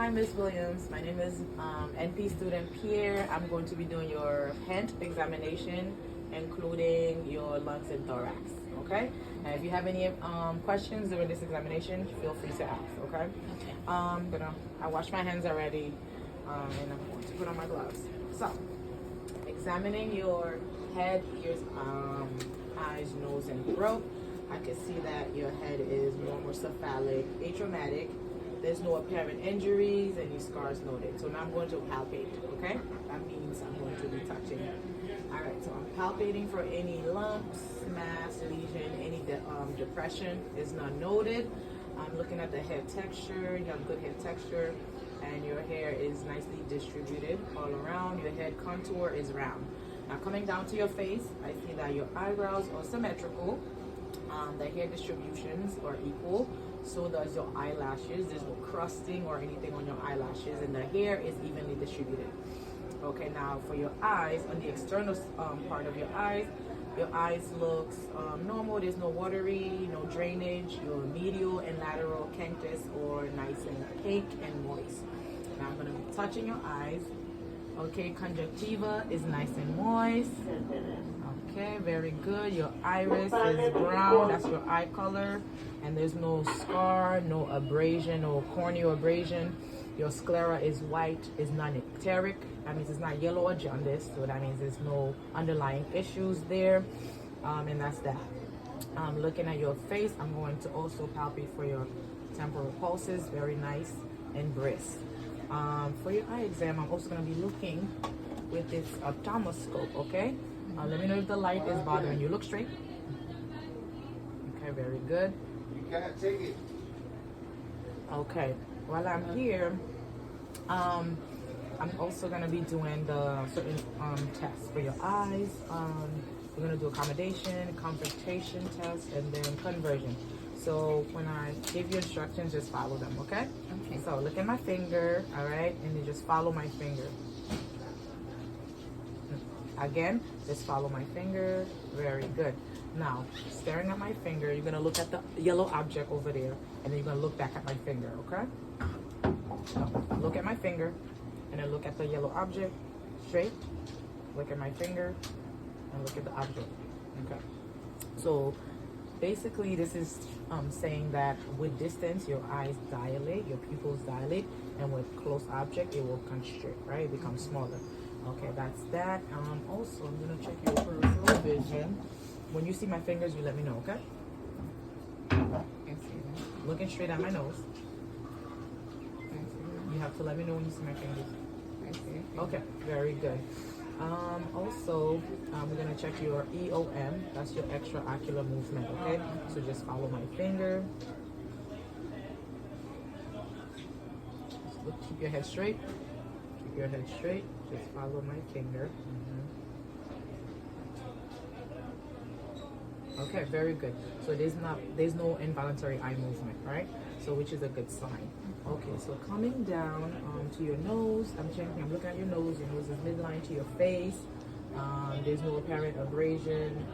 Hi, Miss Williams. My name is NP student Pierre. I'm going to be doing your head examination, including your lungs and thorax. Okay. And if you have any questions during this examination, feel free to ask. Okay. Okay. I washed my hands already, and I'm going to put on my gloves. So, examining your head, ears, eyes, nose, and throat. I can see that your head is normocephalic, atraumatic. There's no apparent injuries, any scars noted. So now I'm going to palpate, okay? That means I'm going to be touching. All right, so I'm palpating for any lumps, mass, lesion, any depression is not noted. I'm looking at the head texture. You have good head texture, and your hair is nicely distributed all around. Your head contour is round. Now coming down to your face, I see that your eyebrows are symmetrical. The hair distributions are equal. So does your eyelashes. There's no crusting or anything on your eyelashes, and the hair is evenly distributed. Okay, now for your eyes, on the external part of your eyes looks normal. There's no watery, no drainage. Your medial and lateral canctus or nice and pink and moist. Now I'm going to be touching your eyes. Okay, conjunctiva is nice and moist. Okay, very good. Your iris is brown. That's your eye color. And there's no scar, no abrasion, no corneal abrasion. Your sclera is white, is non-icteric. That means it's not yellow or jaundice. So that means there's no underlying issues there. And that's that. Looking at your face, I'm going to also palpate for your temporal pulses. Very nice and brisk. For your eye exam, I'm also going to be looking with this ophthalmoscope, okay? Let me know if the light is bothering you. Look straight. Okay, very good. You can't take it. Okay, while I'm here, I'm also going to be doing the certain tests for your eyes. We're going to do accommodation, confrontation test, and then conversion. So when I give you instructions, just follow them, okay? Okay. So look at my finger, all right? And then just follow my finger. Again, just follow my finger. Very good. Now, staring at my finger, you're going to look at the yellow object over there, and then you're going to look back at my finger, okay? So, look at my finger, and then look at the yellow object, straight. Look at my finger, and look at the object, okay? So, basically, this is saying that with distance, your eyes dilate, your pupils dilate, and with close object, it will constrict, right? It becomes smaller. Okay, that's that. Also, I'm going to check your peripheral vision. When you see my fingers, you let me know, okay? I see that. Looking straight at my nose. I see that. You have to let me know when you see my fingers. I see it. Okay, very good. Also, we're going to check your EOM. That's your extraocular movement, okay? So just follow my finger. Just look, keep your head straight. Keep your head straight. Just follow my finger. Okay, very good. So there's no involuntary eye movement, right? So which is a good sign. Okay, so coming down to your nose, I'm looking at your nose. Your nose is midline to your face. There's no apparent abrasion,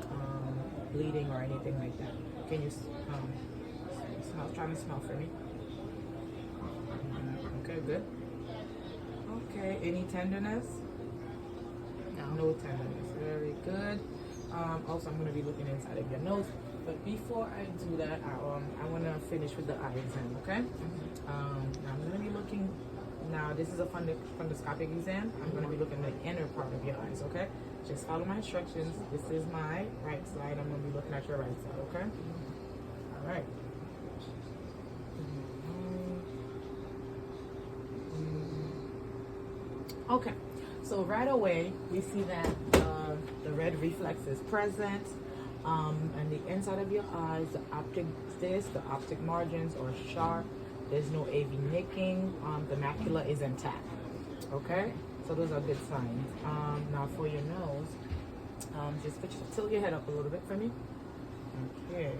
bleeding, or anything like that. Can you smell? Try to smell for me. Okay, good. Okay, any tenderness? No tenderness. Very good. Also, I'm going to be looking inside of your nose. But before I do that, I want to finish with the eye exam, okay? Now I'm going to be looking. Now, this is a fundoscopic exam. I'm going to be looking at the inner part of your eyes, okay? Just follow my instructions. This is my right side. I'm going to be looking at your right side, okay? All right. Okay, so right away we see that the red reflex is present, and the inside of your eyes, the optic disc, the optic margins are sharp. There's no AV nicking. The macula is intact. Okay, so those are good signs. Now for your nose, just tilt your head up a little bit for me. Okay.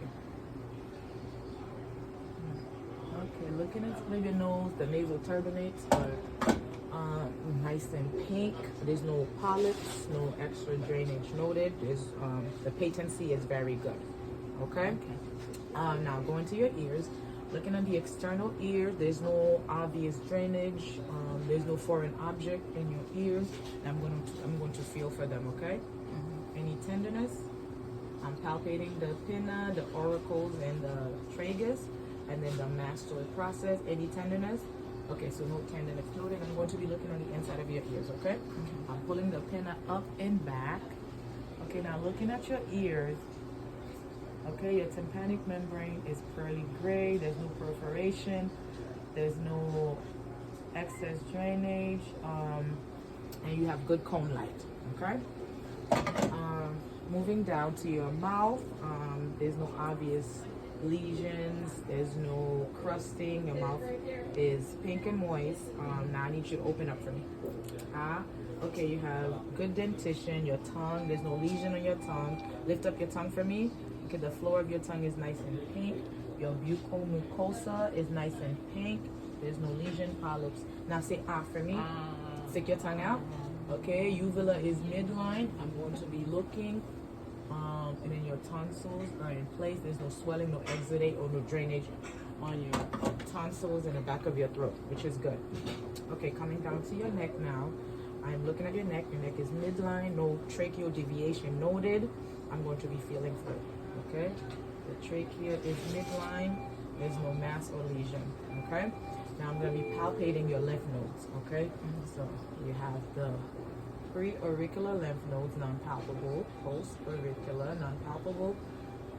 Okay, looking at your nose, the nasal turbinates are nice and pink. There's no polyps, no extra drainage noted. There's the patency is very good. Okay. Now going to your ears. Looking at the external ear, there's no obvious drainage. There's no foreign object in your ears. I'm going to feel for them. Okay. Any tenderness? I'm palpating the pinna, the auricles, and the tragus, and then the mastoid process. Any tenderness? Okay, so no tenderness noted. I'm going to be looking on the inside of your ears, okay? I'm pulling the pinna up and back. Okay, now looking at your ears. Okay, your tympanic membrane is pearly gray. There's no perforation. There's no excess drainage. And you have good cone light, okay? Moving down to your mouth, there's no obvious lesions, there's no crusting, your mouth is pink and moist. Now I need you to open up for me. Okay, you have good dentition, your tongue, there's no lesion on your tongue. Lift up your tongue for me. Okay, the floor of your tongue is nice and pink. Your buccal mucosa is nice and pink. There's no lesion, polyps. Now say for me. Stick your tongue out. Okay, uvula is midline. I'm going to be looking, and then your tonsils are in place. There's no swelling, no exudate, or no drainage on your tonsils in the back of your throat, which is good. Okay, coming down to your neck now. I'm looking at your neck. Your neck is midline, no tracheal deviation noted. I'm going to be feeling for it. Okay, the trachea is midline. There's no mass or lesion. Okay. Now I'm going to be palpating your lymph nodes, okay? So you have the pre-auricular lymph nodes, non-palpable, post-auricular, non-palpable,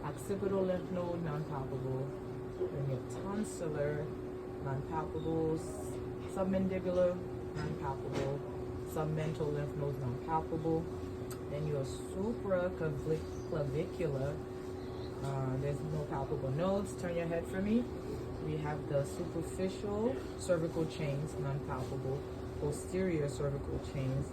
occipital lymph node, non-palpable, then your tonsillar, non-palpable, submandibular, non-palpable, submental lymph nodes, non-palpable, then your supraclavicular, there's no palpable nodes. Turn your head for me. We have the superficial cervical chains, non-palpable, posterior cervical chains,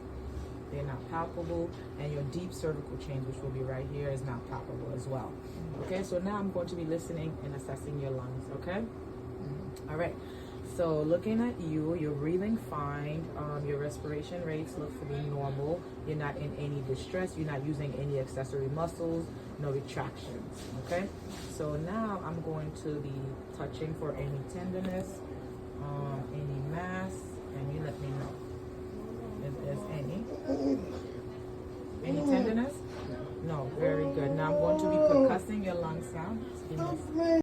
they're not palpable, and your deep cervical chains, which will be right here, is not palpable as well. Okay, so now I'm going to be listening and assessing your lungs, okay? All right, so looking at you, you're breathing fine, your respiration rates look to be normal, you're not in any distress, you're not using any accessory muscles, no retractions, okay? So now I'm going to be touching for any tenderness,